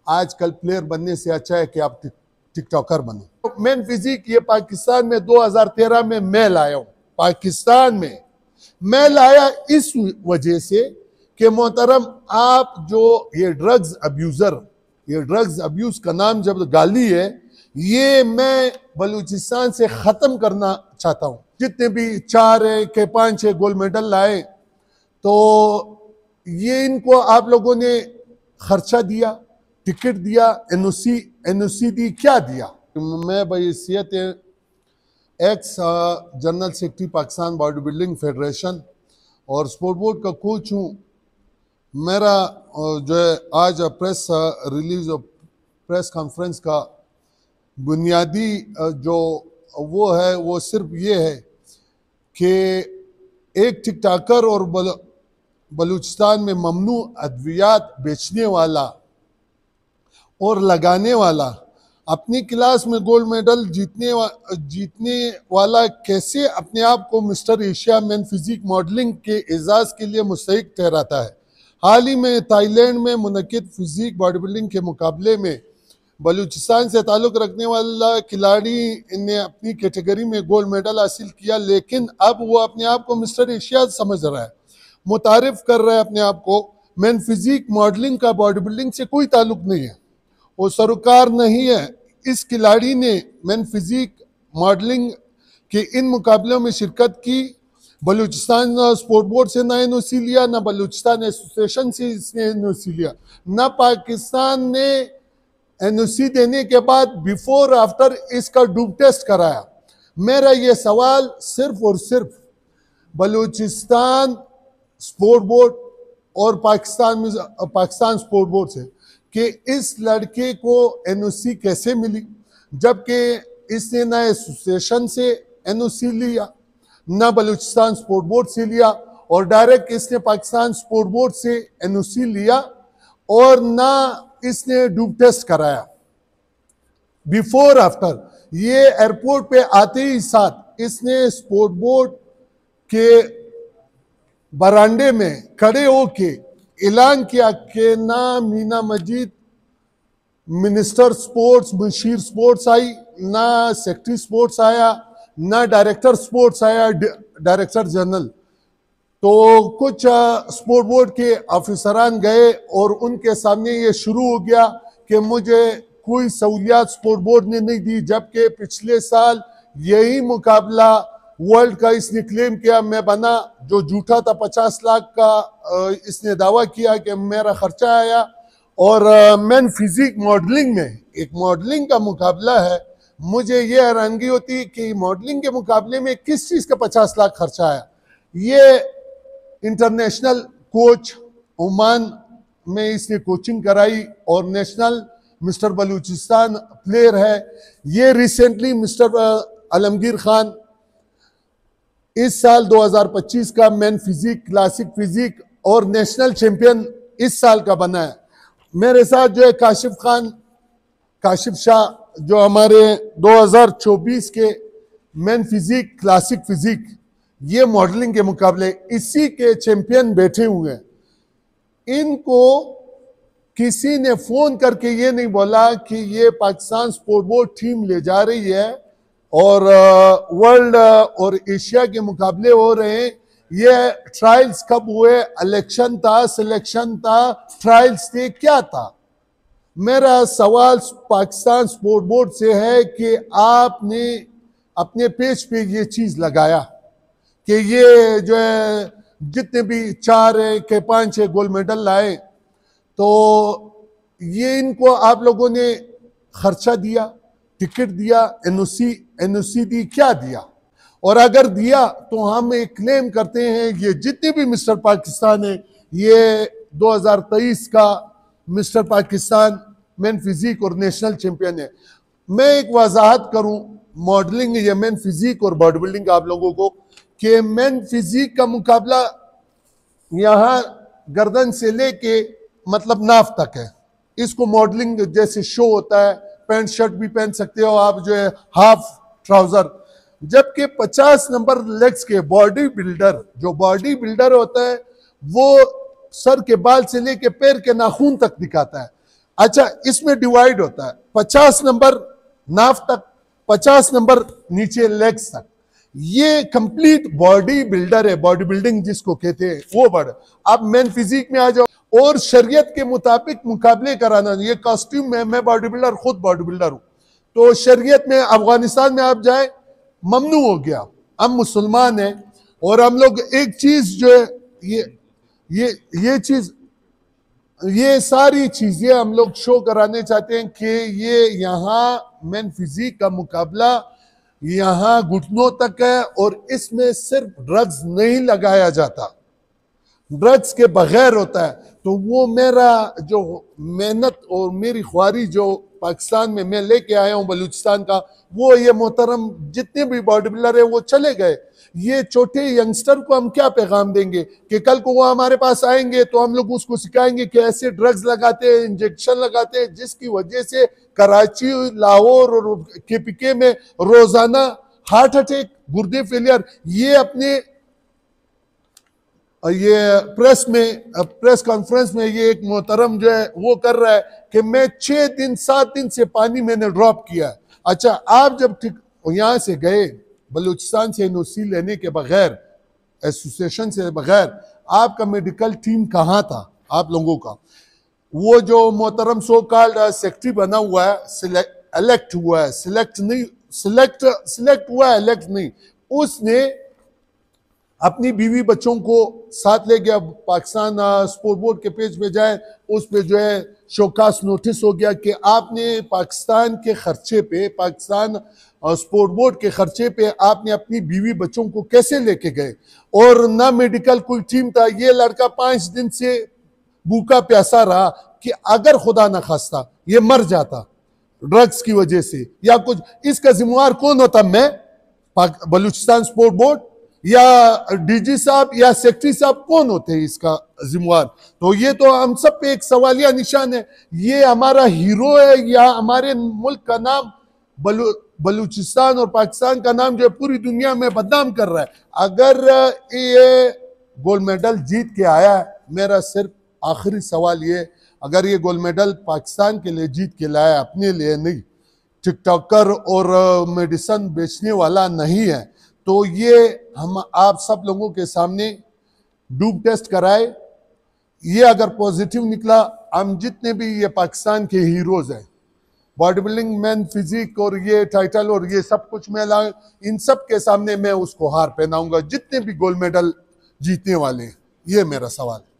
आजकल प्लेयर बनने से अच्छा है कि आप टिकटॉकर बनो। मैन फिजिक ये पाकिस्तान में 2013 में मैं लाया हूँ। पाकिस्तान में मैं लाया इस वजह से कि मोहतरम आप जो ये ड्रग्स अब्यूजर, ये ड्रग्स अब्यूज का नाम जब गाली है, ये मैं बलूचिस्तान से खत्म करना चाहता हूँ। जितने भी 4 है के 5 है गोल्ड मेडल लाए, तो ये इनको आप लोगों ने खर्चा दिया, टिकट दिया, एनओसी दी, क्या दिया? मैं बहैसियत ex general secretary Pakistan body building federation और स्पोर्ट बोर्ड का कोच हूँ। मेरा जो है आज प्रेस रिलीज और प्रेस कॉन्फ्रेंस का बुनियादी जो वो है वो सिर्फ ये है कि एक टिकटॉकर और बलूचिस्तान में ममनू अद्वियात बेचने वाला और लगाने वाला अपनी क्लास में गोल्ड मेडल जीतने वाला कैसे अपने आप को mister Asia man physique modelling के एजाज के लिए मुस्तहिक ठहराता है। हाल ही में थाईलैंड में मुनक्किद फिजिक बॉडी बिल्डिंग के मुकाबले में बलूचिस्तान से ताल्लुक़ रखने वाला खिलाड़ी ने अपनी कैटेगरी में गोल्ड मेडल हासिल किया, लेकिन अब वो अपने आप को मिस्टर एशिया समझ रहा है, मुतारिफ कर रहा है अपने आप को। मैन फिजिक मॉडलिंग का बॉडी बिल्डिंग से कोई ताल्लुक नहीं है, वो सरोकार नहीं है। इस खिलाड़ी ने मैन फिजिक मॉडलिंग के इन मुकाबलों में शिरकत की। बलूचिस्तान स्पोर्ट बोर्ड से ना एनओसी लिया, ना बलूचिस्तान एसोसिएशन से इसने एनओसी लिया, ना पाकिस्तान ने एनओसी देने के बाद बिफोर आफ्टर इसका डूब टेस्ट कराया। मेरा ये सवाल सिर्फ और सिर्फ बलूचिस्तान स्पोर्ट बोर्ड और पाकिस्तान स्पोर्ट बोर्ड से कि इस लड़के को एनओसी कैसे मिली, जबकि इसने ना एसोसिएशन से एनओसी लिया, ना बलूचिस्तान स्पोर्ट बोर्ड से लिया, और डायरेक्ट इसने पाकिस्तान स्पोर्ट बोर्ड से एनओसी लिया, और ना इसने डूब टेस्ट कराया बिफोर आफ्टर। ये एयरपोर्ट पे आते ही साथ इसने स्पोर्ट बोर्ड के बरांडे में खड़े होके ऐलान किया कि ना मीना मजीद minister sports Musheer sports I, ना सेक्रेटरी स्पोर्ट्स आया, ना डायरेक्टर स्पोर्ट्स आया, डायरेक्टर जनरल। तो कुछ स्पोर्ट बोर्ड के ऑफिसरान गए और उनके सामने ये शुरू हो गया कि मुझे कोई सहूलियात स्पोर्ट बोर्ड ने नहीं दी, जबकि पिछले साल यही मुकाबला वर्ल्ड का इसने क्लेम किया मैं बना, जो झूठा था। 50 लाख का इसने दावा किया कि मेरा खर्चा आया। और मैन फिजिक मॉडलिंग में एक मॉडलिंग का मुकाबला है, मुझे ये हैरानगी होती कि मॉडलिंग के मुकाबले में किस चीज़ का 50 लाख खर्चा आया। ये इंटरनेशनल कोच ओमान में इसने कोचिंग कराई और नेशनल मिस्टर बलूचिस्तान प्लेयर है। ये रिसेंटली मिस्टर आलमगीर खान इस साल 2025 का मैन फिजिक क्लासिक फिजिक और नेशनल चैंपियन इस साल का बना है। मेरे साथ जो है काशिफ शाह, जो हमारे 2024 के मैन फिजिक क्लासिक फिजिक ये मॉडलिंग के मुकाबले इसी के चैंपियन बैठे हुए हैं। इनको किसी ने फोन करके ये नहीं बोला कि ये पाकिस्तान स्पोर्ट बोर्ड टीम ले जा रही है और वर्ल्ड और एशिया के मुकाबले हो रहे हैं। ये ट्रायल्स कब हुए? इलेक्शन था, सिलेक्शन था, ट्रायल्स थे, क्या था? मेरा सवाल पाकिस्तान स्पोर्ट बोर्ड से है कि आपने अपने पेज पे ये चीज लगाया कि ये जो है जितने भी 4 है के 5 है गोल्ड मेडल लाए, तो ये इनको आप लोगों ने खर्चा दिया, टिकट दिया, एनओसी दी, क्या दिया? और अगर दिया तो हम एक क्लेम करते हैं ये जितने भी मिस्टर पाकिस्तान है, ये 2023 का मिस्टर पाकिस्तान मैन फिजिक और नेशनल चैंपियन है। मैं एक वजाहत करूं मॉडलिंग या मैन फिजिक और बॉडी बिल्डिंग आप लोगों को कि मैन फिजिक का मुकाबला यहाँ गर्दन से लेके मतलब नाफ तक है। इसको मॉडलिंग जैसे शो होता है, पैंट शर्ट भी पहन सकते हो आप, जो है हाफ ट्राउजर, जबकि 50 नंबर लेग्स के बॉडी बिल्डर, जो बॉडी बिल्डर होता है वो सर के बाल से लेके पैर के नाखून तक दिखाता है। अच्छा, इसमें डिवाइड होता है 50 नंबर नाफ तक, 50 नंबर नीचे लेग्स तक। ये कंप्लीट बॉडी बिल्डर है, बॉडी बिल्डिंग जिसको कहते हैं वो बढ़। अब मेन फिजिक में आ जाओ और शरीयत के मुताबिक मुकाबले कराना। ये कॉस्ट्यूम में मैं बॉडी बिल्डर, खुद बॉडी बिल्डर हूं, तो शरीयत में अफगानिस्तान में आप जाए ममनू हो गया। हम मुसलमान हैं और हम लोग एक चीज जो है ये चीज, ये सारी चीजें हम लोग शो कराने चाहते हैं कि ये यहाँ मेन फिजिक का मुकाबला यहाँ घुटनों तक है और इसमें सिर्फ ड्रग्स नहीं लगाया जाता, ड्रग्स के बगैर होता है। तो वो मेरा जो मेहनत और मेरी ख्वारी जो पाकिस्तान में मैं लेके आया हूँ बलूचिस्तान का, वो ये मोहतरम जितने भी बॉडी बिल्डर है वो चले गए। ये छोटे यंगस्टर को हम क्या पैगाम देंगे कि कल को वो हमारे पास आएंगे तो हम लोग उसको सिखाएंगे कि ऐसे ड्रग्स लगाते हैं, इंजेक्शन लगाते हैं, जिसकी वजह से कराची, लाहौर और KPK में रोजाना हार्ट अटैक, गुर्दे फेलियर। ये अपने ये प्रेस कॉन्फ्रेंस में ये एक मोहतरम जो है वो कर रहा है कि मैं 6 दिन 7 दिन से पानी मैंने ड्रॉप किया है। अच्छा, आप जब यहाँ से गए बलूचिस्तान से NOC लेने के बगैर, एसोसिएशन से बगैर, आपका मेडिकल टीम कहाँ था आप लोगों का? वो जो मोहतरम सो कॉल्ड सेक्रेटरी बना हुआ है, इलेक्ट हुआ है, सिलेक्ट हुआ है, इलेक्ट नहीं, उसने अपनी बीवी बच्चों को साथ ले गया। पाकिस्तान स्पोर्ट बोर्ड के पेज पे जाए, उस पे जो है शोकास नोटिस हो गया कि आपने पाकिस्तान के खर्चे पे, पाकिस्तान स्पोर्ट बोर्ड के खर्चे पे आपने अपनी बीवी बच्चों को कैसे लेके गए, और ना मेडिकल कोई टीम था। ये लड़का 5 दिन से भूखा प्यासा रहा कि अगर खुदा न खास्ता ये मर जाता ड्रग्स की वजह से या कुछ, इसका जिम्मेवार कौन होता? मैं, बलूचिस्तान स्पोर्ट बोर्ड या DG साहब या सेक्रेटरी साहब, कौन होते हैं इसका जिम्मेवार? तो ये तो हम सब पे एक सवालिया निशान है। ये हमारा हीरो है या हमारे मुल्क का नाम बलूचिस्तान और पाकिस्तान का नाम जो है पूरी दुनिया में बदनाम कर रहा है। अगर ये गोल्ड मेडल जीत के आया है, मेरा सिर्फ आखिरी सवाल ये, अगर ये गोल्ड मेडल पाकिस्तान के लिए जीत के लाया, अपने लिए नहीं, टिकटॉकर और मेडिसिन बेचने वाला नहीं है, तो ये हम आप सब लोगों के सामने डूब टेस्ट कराए। ये अगर पॉजिटिव निकला, हम जितने भी ये पाकिस्तान के हीरोज हैं, बॉडी बिल्डिंग, मैन फिजिक और ये टाइटल और ये सब कुछ मैं ला, इन सब के सामने मैं उसको हार पहनाऊंगा जितने भी गोल्ड मेडल जीतने वाले हैं। ये मेरा सवाल है।